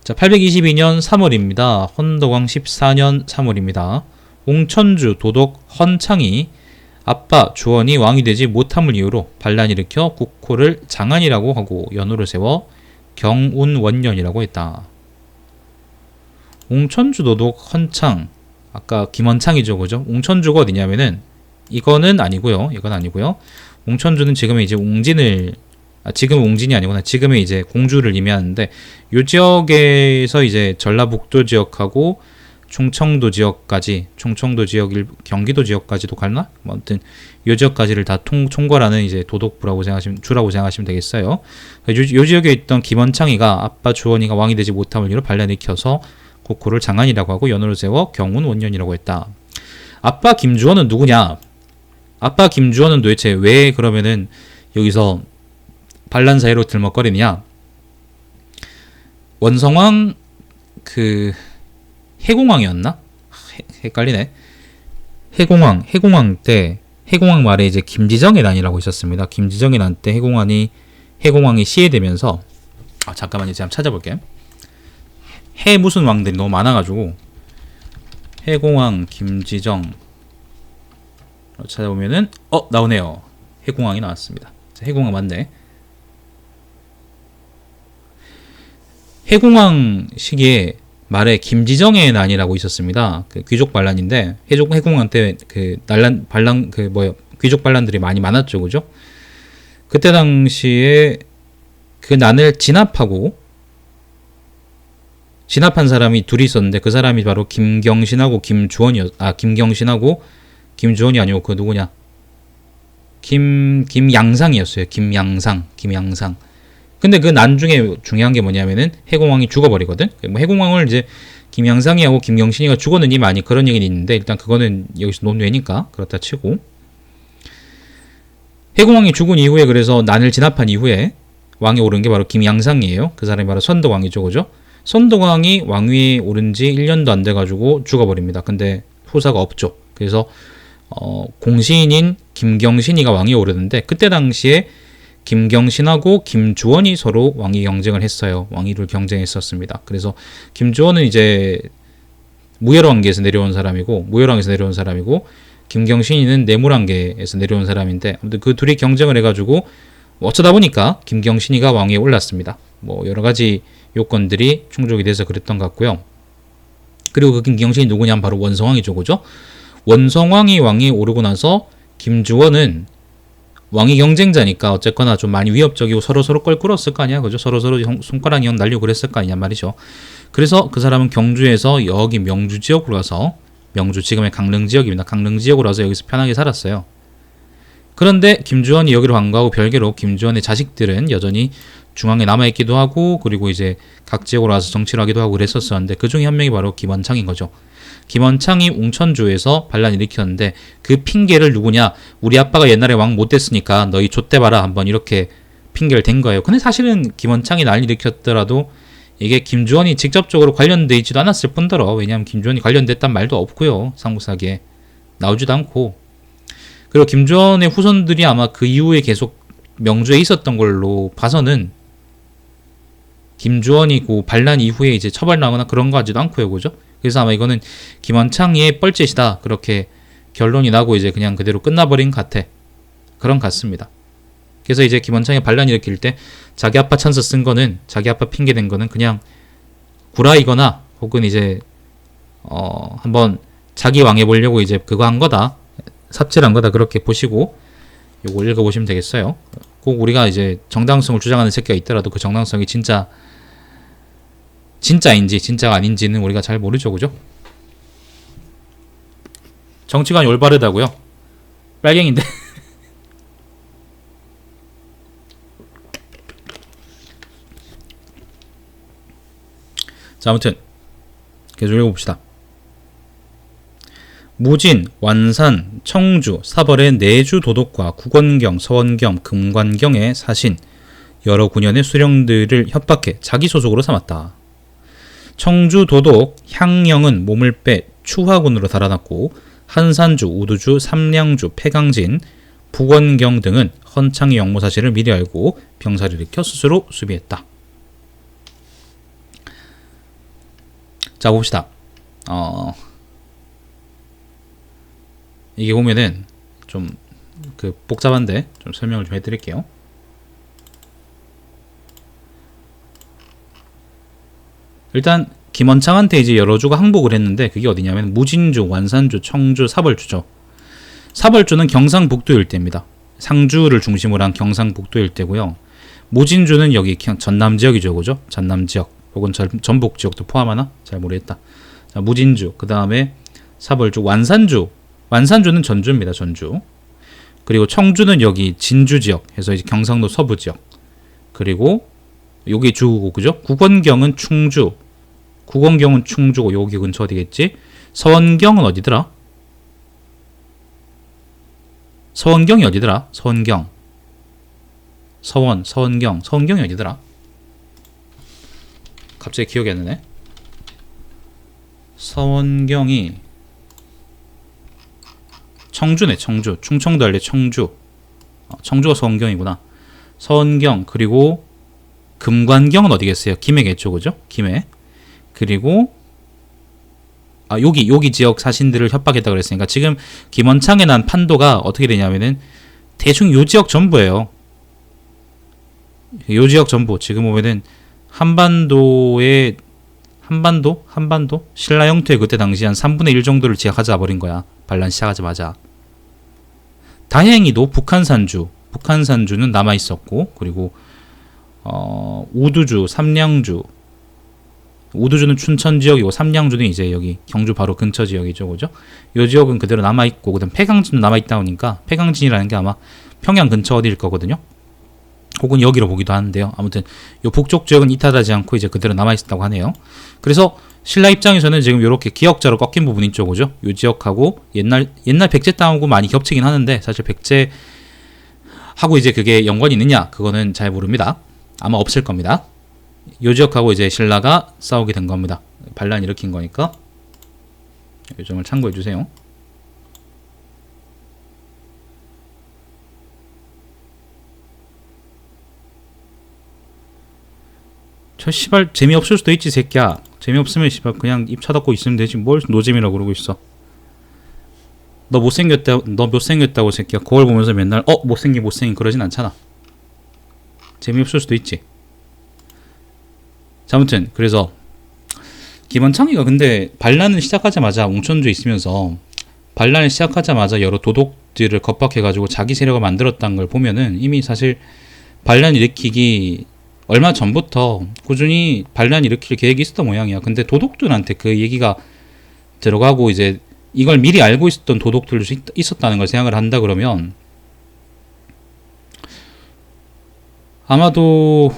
자, 822년 3월입니다. 헌덕왕 14년 3월입니다. 옹천주 도독 헌창이 아빠 주원이 왕이 되지 못함을 이유로 반란을 일으켜 국호를 장안이라고 하고 연호를 세워 경운원년이라고 했다. 옹천주 도독 헌창, 아까 김헌창이죠, 그죠? 옹천주가 어디냐면은 이건 아니고요. 옹천주는 지금의 이제 옹진을 지금 옹진이 아니구나. 지금의 이제 공주를 의미하는데 요 지역에서 이제 전라북도 지역하고 충청도 지역까지, 충청도 지역, 경기도 지역까지도 갔나? 뭐 아무튼 요 지역까지를 다 총괄하는 이제 도독부라고 주라고 생각하시면 되겠어요. 요 지역에 있던 김헌창이가 아빠 주원이가 왕이 되지 못함을 이유로 반란을 일으켜서 국호를 장안이라고 하고 연호를 세워 경운원년이라고 했다. 아빠 김주원은 누구냐? 아빠 김주원은 도대체 왜 그러면은 여기서 반란 사이로 들먹거리느냐? 원성왕 해공왕이었나? 헷갈리네. 해공왕 때 해공왕 말에 이제 김지정의 난이라고 있었습니다. 김지정의 난 때 해공왕이 시해되면서 잠깐만요. 제가 한번 찾아볼게요. 해 무슨 왕들이 너무 많아가지고 해공왕 김지정 찾아보면은 나오네요. 해공왕이 나왔습니다. 해공왕 맞네. 해공왕 시기에 말에 김지정의 난이라고 있었습니다. 그 귀족 반란인데 해공왕 때 귀족 반란들이 많이 많았죠, 그죠? 그때 당시에 그 난을 진압한 사람이 둘이 있었는데 그 사람이 바로 김경신하고 김경신하고 김주원이 아니고 그 누구냐? 김양상이었어요. 김양상. 근데 그 난 중에 중요한 게 뭐냐면은 해공왕이 죽어버리거든. 뭐 해공왕을 이제 김양상이하고 김경신이가 죽었느니 많이 그런 얘기는 있는데 일단 그거는 여기서 논외니까 그렇다 치고 해공왕이 죽은 이후에 그래서 난을 진압한 이후에 왕에 오른 게 바로 김양상이에요. 그 사람이 바로 선덕왕이죠, 그죠? 선덕왕이 왕위에 오른 지 1년도 안 돼가지고 죽어버립니다. 근데 후사가 없죠. 그래서 공신인 김경신이가 왕위에 오르는데 그때 당시에 김경신하고 김주원이 서로 왕위 경쟁을 했어요. 왕위를 경쟁했었습니다. 그래서 김주원은 이제 무열왕계에서 내려온 사람이고 김경신이는 내물왕계에서 내려온 사람인데 아무튼 그 둘이 경쟁을 해가지고 어쩌다 보니까 김경신이가 왕위에 올랐습니다. 뭐 여러 가지 요건들이 충족이 돼서 그랬던 것 같고요. 그리고 그 김경신이 누구냐면 바로 원성왕이죠, 그죠? 원성왕이 왕위에 오르고 나서 김주원은 왕위 경쟁자니까 어쨌거나 좀 많이 위협적이고 서로 껄끄러웠을 거 아니야, 그죠? 서로 손가락 형 날리고 그랬을 거 아니냐 말이죠. 그래서 그 사람은 경주에서 여기 명주 지역으로 가서, 명주 지금의 강릉 지역입니다. 강릉 지역으로 가서 여기서 편하게 살았어요. 그런데 김주원이 여기로 간 거하고 별개로 김주원의 자식들은 여전히 중앙에 남아있기도 하고 그리고 이제 각 지역으로 와서 정치를 하기도 하고 그랬었는데 그 중에 한 명이 바로 김헌창인 거죠. 김헌창이 옹천주에서 반란을 일으켰는데 그 핑계를 누구냐? 우리 아빠가 옛날에 왕 못됐으니까 너희 좆대봐라 한번 이렇게 핑계를 댄 거예요. 근데 사실은 김헌창이 난리 일으켰더라도 이게 김주원이 직접적으로 관련돼 있지도 않았을 뿐더러 왜냐하면 김주원이 관련됐단 말도 없고요. 삼국사기에 나오지도 않고 그리고 김주원의 후손들이 아마 그 이후에 계속 명주에 있었던 걸로 봐서는 김주원이 그 반란 이후에 이제 처벌나거나 그런 거 하지도 않고요, 그죠? 그래서 아마 이거는 김헌창의 뻘짓이다 그렇게 결론이 나고 이제 그냥 그대로 끝나버린 그런 같습니다. 그래서 이제 김헌창이 반란 일으킬 때 자기 아빠 찬스 쓴 거는 자기 아빠 핑계 댄 거는 그냥 구라이거나 혹은 이제 한번 자기 왕 해보려고 이제 그거 한 거다, 삽질한 거다 그렇게 보시고 요거 읽어보시면 되겠어요. 꼭 우리가 이제 정당성을 주장하는 새끼가 있더라도 그 정당성이 진짜인지 진짜가 아닌지는 우리가 잘 모르죠, 그죠? 정치관이 올바르다고요? 빨갱인데. 자, 아무튼 계속 읽어봅시다. 무진, 완산, 청주, 사벌의 내주 도독과 국원경, 서원경, 금관경의 사신 여러 군현의 수령들을 협박해 자기 소속으로 삼았다. 청주 도독 향영은 몸을 빼 추화군으로 달아났고 한산주, 우두주, 삼량주, 폐강진, 북원경 등은 헌창의 영모 사실을 미리 알고 병사를 일으켜 스스로 수비했다. 자, 봅시다. 이게 보면은 좀 그 복잡한데 좀 설명을 좀 해드릴게요. 일단 김원창한테 이제 여러 주가 항복을 했는데 그게 어디냐면 무진주, 완산주, 청주, 사벌주죠. 사벌주는 경상북도 일대입니다. 상주를 중심으로 한 경상북도 일대고요. 무진주는 여기 전남 지역이죠, 그죠? 전남 지역 혹은 전북 지역도 포함하나? 잘 모르겠다. 자, 무진주, 그 다음에 사벌주, 완산주는 전주입니다, 전주. 그리고 청주는 여기 진주 지역 해서 이제 경상도 서부 지역. 그리고 여기 주고, 그죠? 국원경은 충주. 국원경은 충주고 여기 근처 어디겠지? 서원경은 어디더라? 서원경이 어디더라? 서원경. 서원경이 어디더라? 갑자기 기억이 안 나네. 서원경이 청주네, 청주. 충청도 알레 청주. 청주가 서원경이구나. 서원경, 그리고 금관경은 어디겠어요? 김해겠죠, 그죠? 김해. 그리고 여기 지역 사신들을 협박했다 그랬으니까 지금 김원창에 난 판도가 어떻게 되냐면은 대충 요 지역 전부예요. 요 지역 전부. 지금 보면은 한반도 신라 영토의 그때 당시 한 3분의 1 정도를 지역하자 버린 거야. 반란 시작하자마자. 다행히도 북한산주는 남아 있었고, 그리고 우두주, 삼량주. 우두주는 춘천 지역이고 삼량주는 이제 여기 경주 바로 근처 지역이죠, 그죠? 요 지역은 그대로 남아 있고, 그다음 폐강진도 남아 있다 보니까 폐강진이라는 게 아마 평양 근처 어디일 거거든요. 혹은 여기로 보기도 하는데요. 아무튼 요 북쪽 지역은 이탈하지 않고 이제 그대로 남아 있었다고 하네요. 그래서 신라 입장에서는 지금 이렇게 기역자로 꺾인 부분 있죠, 그죠? 요 지역하고 옛날 백제 땅하고 많이 겹치긴 하는데 사실 백제하고 이제 그게 연관이 있느냐? 그거는 잘 모릅니다. 아마 없을 겁니다. 요 지역하고 이제 신라가 싸우게 된 겁니다. 반란 일으킨 거니까 이 점을 참고해 주세요. 저 씨발 재미없을 수도 있지, 새끼야. 재미없으면 씨발 그냥 입 쳐닫고 있으면 되지. 뭘 노잼이라고 그러고 있어. 너 못생겼다고 새끼야. 거울 보면서 맨날 못생긴 그러진 않잖아. 재미없을 수도 있지. 자, 아무튼 그래서 김원창이가 근데 반란을 시작하자마자 웅천주에 있으면서 반란을 시작하자마자 여러 도독들을 겁박해가지고 자기 세력을 만들었다는 걸 보면은 이미 사실 반란 일으키기 얼마 전부터 꾸준히 반란 일으킬 계획이 있었던 모양이야. 근데 도독들한테 그 얘기가 들어가고 이제 이걸 미리 알고 있었던 도독들도 있었다는 걸 생각을 한다 그러면 아마도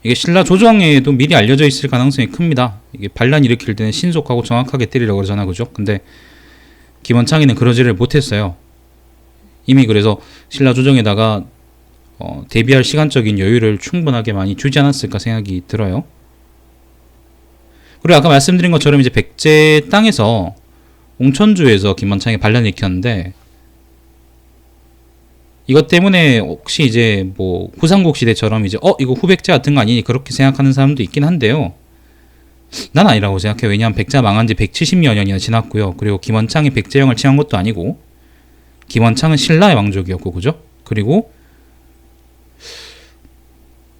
이게 신라 조정에도 미리 알려져 있을 가능성이 큽니다. 이게 반란 일으킬 때는 신속하고 정확하게 때리라고 그러잖아, 그죠? 근데 김원창이는 그러지를 못했어요. 이미 그래서 신라 조정에다가 대비할 시간적인 여유를 충분하게 많이 주지 않았을까 생각이 들어요. 그리고 아까 말씀드린 것처럼 이제 백제 땅에서 옹천주에서 김원창이 반란을 일으켰는데 이것 때문에 혹시 이제 뭐 후삼국 시대처럼 이제 이거 후백제 같은 거 아니니 그렇게 생각하는 사람도 있긴 한데요. 난 아니라고 생각해. 왜냐하면 백제가 망한 지 170여 년이나 지났고요. 그리고 김원창이 백제형을 취한 것도 아니고 김원창은 신라의 왕족이었고, 그죠? 그리고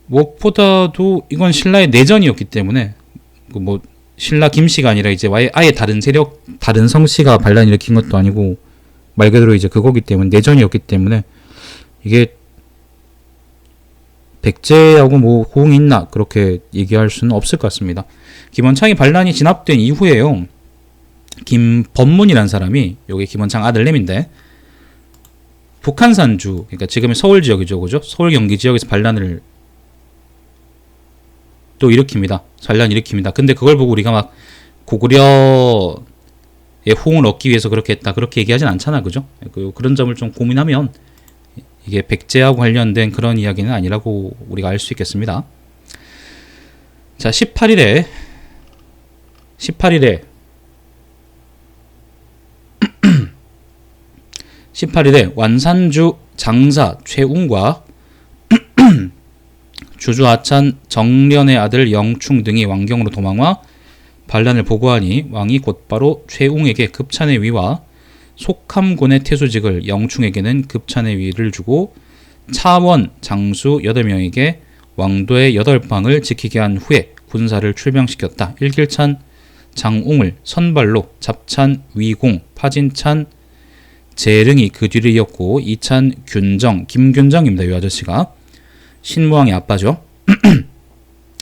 무엇보다도 이건 신라의 내전이었기 때문에 뭐 신라 김씨가 아니라 이제 아예 다른 세력, 다른 성씨가 반란 일으킨 것도 아니고 말 그대로 이제 그거기 때문에 내전이었기 때문에 이게 백제하고 뭐 호응이 있나 그렇게 얘기할 수는 없을 것 같습니다. 김원창이 반란이 진압된 이후에요. 김범문이라는 사람이 여기 김원창 아들내미인데 북한산주, 그러니까 지금의 서울 지역이죠, 그죠? 서울 경기 지역에서 반란을 또 일으킵니다. 반란 일으킵니다. 근데 그걸 보고 우리가 막 고구려의 호응을 얻기 위해서 그렇게 했다 그렇게 얘기하진 않잖아, 그죠? 그런 점을 좀 고민하면 이게 백제하고 관련된 그런 이야기는 아니라고 우리가 알 수 있겠습니다. 자, 18일에 완산주 장사 최웅과 주주 하찬 정련의 아들 영충 등이 왕경으로 도망와 반란을 보고하니 왕이 곧바로 최웅에게 급찬의 위와 속함군의 태수직을 영충에게는 급찬의 위를 주고 차원, 장수 8명에게 왕도의 8방을 지키게 한 후에 군사를 출병시켰다. 일길찬 장웅을 선발로 잡찬 위공, 파진찬 재릉이 그 뒤를 이었고 이찬 균정, 김균정입니다. 이 아저씨가 신무왕의 아빠죠.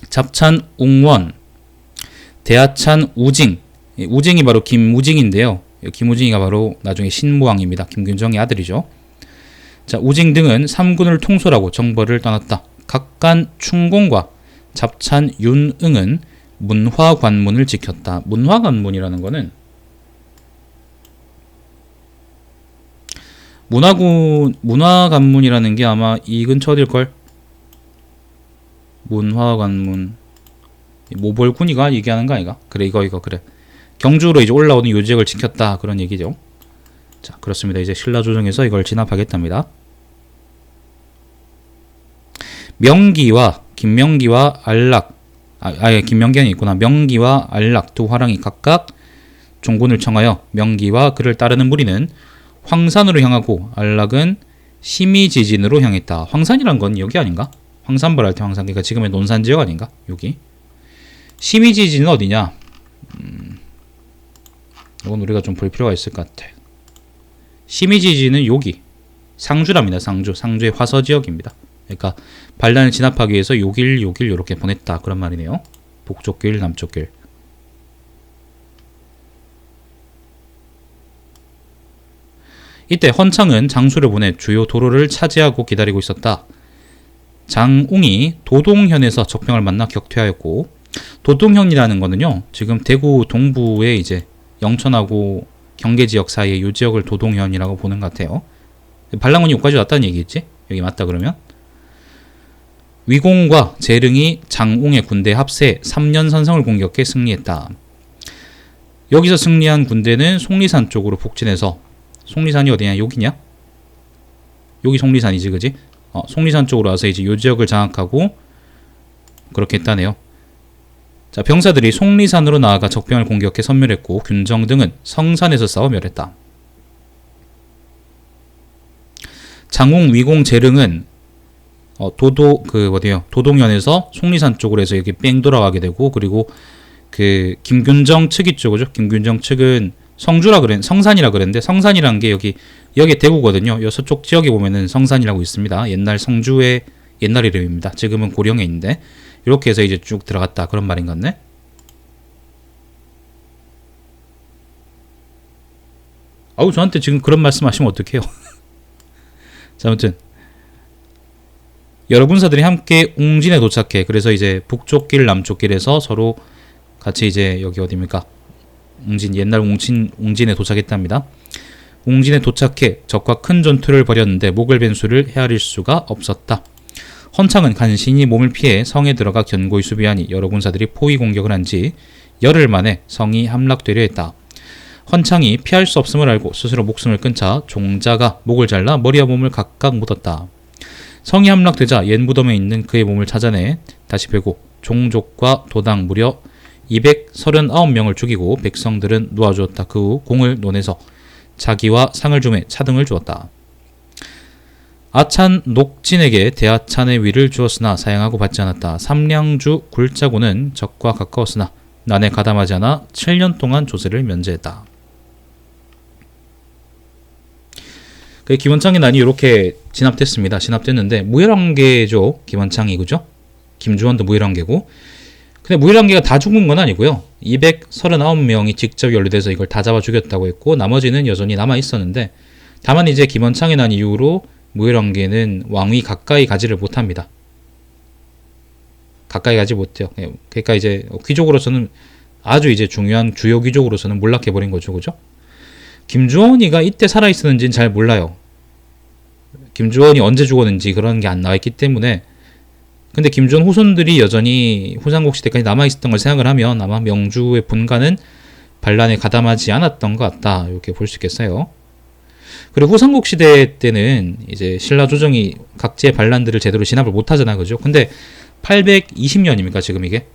잡찬 웅원, 대하찬 우징, 우징이 바로 김우징인데요. 김우징이가 바로 나중에 신무왕입니다. 김균정의 아들이죠. 자, 우징 등은 3군을 통솔하고 정벌을 떠났다. 각간 충공과 잡찬 윤응은 문화관문을 지켰다. 문화관문이라는 거는 문화관문이라는 게 아마 이 근처 어딜걸? 문화관문 모벌군이가 얘기하는 거 아닌가? 그래 이거 그래. 경주로 이제 올라오는 요지역을 지켰다 그런 얘기죠. 자, 그렇습니다. 이제 신라조정에서 이걸 진압하겠답니다. 명기와 김명기와 안락, 김명기는 있구나. 명기와 안락 두 화랑이 각각 종군을 청하여 명기와 그를 따르는 무리는 황산으로 향하고 안락은 심의지진으로 향했다. 황산이란 건 여기 아닌가? 황산벌 할 때 황산, 그러니까 지금의 논산 지역 아닌가? 여기. 심의지진은 어디냐? 이건 우리가 좀 볼 필요가 있을 것 같아. 심의지진은 여기 상주랍니다. 상주의 화서 지역입니다. 그러니까 반란을 진압하기 위해서 요길 이렇게 보냈다 그런 말이네요. 북쪽 길, 남쪽 길. 이때 헌창은 장수를 보내 주요 도로를 차지하고 기다리고 있었다. 장웅이 도동현에서 적병을 만나 격퇴하였고, 도동현이라는 거는요, 지금 대구 동부에 이제 영천하고 경계지역 사이에 이 지역을 도동현이라고 보는 것 같아요. 반란군이 여기까지 왔다는 얘기겠지? 여기 맞다 그러면? 위공과 재릉이 장웅의 군대 합세 3년 선성을 공격해 승리했다. 여기서 승리한 군대는 속리산 쪽으로 북진해서, 속리산이 어디냐? 여기냐? 여기 속리산이지, 그지? 속리산 쪽으로 와서 이제 이 지역을 장악하고 그렇게 했다네요. 자, 병사들이 속리산으로 나아가 적병을 공격해 섬멸했고, 균정 등은 성산에서 싸워 멸했다. 장웅, 위공, 재릉은 도동현에서 속리산 쪽으로 해서 여기 뺑 돌아가게 되고, 그리고 그 김균정 측이 쪽이죠. 김균정 측은 성산이라 그랬는데, 성산이란 게 여기 대구거든요. 요 서쪽 지역에 보면은 성산이라고 있습니다. 옛날 성주의 옛날 이름입니다. 지금은 고령에 있는데, 이렇게 해서 이제 쭉 들어갔다 그런 말인 것 같네. 아우, 저한테 지금 그런 말씀하시면 어떡해요. 자, 아무튼 여러 군사들이 함께 웅진에 도착해. 그래서 이제 북쪽 길, 남쪽 길에서 서로 같이 이제 여기 어디입니까? 옛날 웅진에 도착했답니다. 웅진에 도착해 적과 큰 전투를 벌였는데 목을 벤 수를 헤아릴 수가 없었다. 헌창은 간신히 몸을 피해 성에 들어가 견고히 수비하니 여러 군사들이 포위 공격을 한 지 열흘 만에 성이 함락되려 했다. 헌창이 피할 수 없음을 알고 스스로 목숨을 끊자 종자가 목을 잘라 머리와 몸을 각각 묻었다. 성이 함락되자 옛 무덤에 있는 그의 몸을 찾아내 다시 베고 종족과 도당 무려 239명을 죽이고 백성들은 놓아주었다. 그 후 공을 논해서 자기와 상을 주매 차등을 주었다. 아찬 녹진에게 대하찬의 위를 주었으나 사양하고 받지 않았다. 삼량주 굴자고는 적과 가까웠으나 난에 가담하지 않아 7년 동안 조세를 면제했다. 김원창의 난이 이렇게 진압됐는데 무혈왕계죠. 김원창이, 그죠? 김주원도 무혈왕계고. 근데 무혈왕계가 다 죽은 건 아니고요. 239명이 직접 연루돼서 이걸 다 잡아 죽였다고 했고, 나머지는 여전히 남아 있었는데, 다만 이제 김원창의 난 이후로 무혈왕계는 왕위 가까이 가지를 못합니다. 가까이 가지 못해요. 그러니까 이제 귀족으로서는 아주 이제 중요한 주요 귀족으로서는 몰락해버린 거죠, 그죠? 김주원이가 이때 살아있었는지는 잘 몰라요. 김주원이 언제 죽었는지 그런 게 안 나와있기 때문에. 근데 김주원 후손들이 여전히 후삼국 시대까지 남아있었던 걸 생각을 하면 아마 명주의 본가는 반란에 가담하지 않았던 것 같다, 이렇게 볼 수 있겠어요. 그리고 후삼국 시대 때는 이제 신라 조정이 각지의 반란들을 제대로 진압을 못하잖아, 그죠? 근데 820년입니까 지금 이게?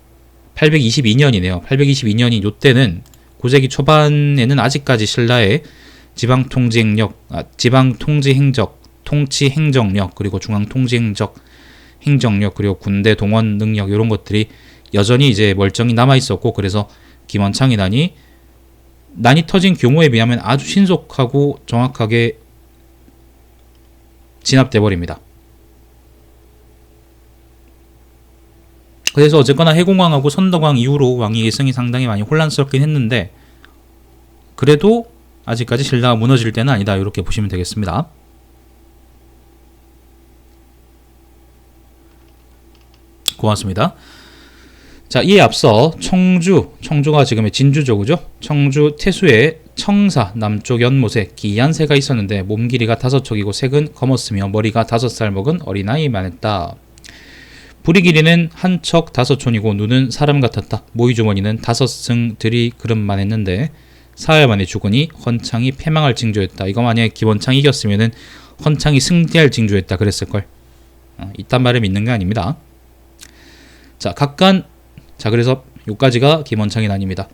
822년이네요. 822년이 요때는 고재기 초반에는 아직까지 신라의 지방통치행적 그리고 행정력 그리고 군대 동원 능력 이런 것들이 여전히 이제 멀쩡히 남아 있었고, 그래서 김원창이 난이 터진 경우에 비하면 아주 신속하고 정확하게 진압돼 버립니다. 그래서 어쨌거나 해공왕하고 선덕왕 이후로 왕위 계승이 상당히 많이 혼란스럽긴 했는데, 그래도 아직까지 신라가 무너질 때는 아니다, 이렇게 보시면 되겠습니다. 고맙습니다. 자, 이에 앞서 청주가 지금의 진주죠, 그죠? 청주 태수에 청사 남쪽 연못에 기이한 새가 있었는데 몸 길이가 5척이고 색은 검었으며 머리가 5살 먹은 어린아이만 했다. 부리 길이는 한 척 5촌이고 눈은 사람 같았다. 모이주머니는 5승 들이 그릇만 했는데 사흘 만에 죽으니 헌창이 패망할 징조였다. 이거 만약에 김원창이 이겼으면은 헌창이 승리할 징조였다 그랬을걸. 이딴 말을 믿는 게 아닙니다. 자, 그래서 요까지가 김원창의 난입니다.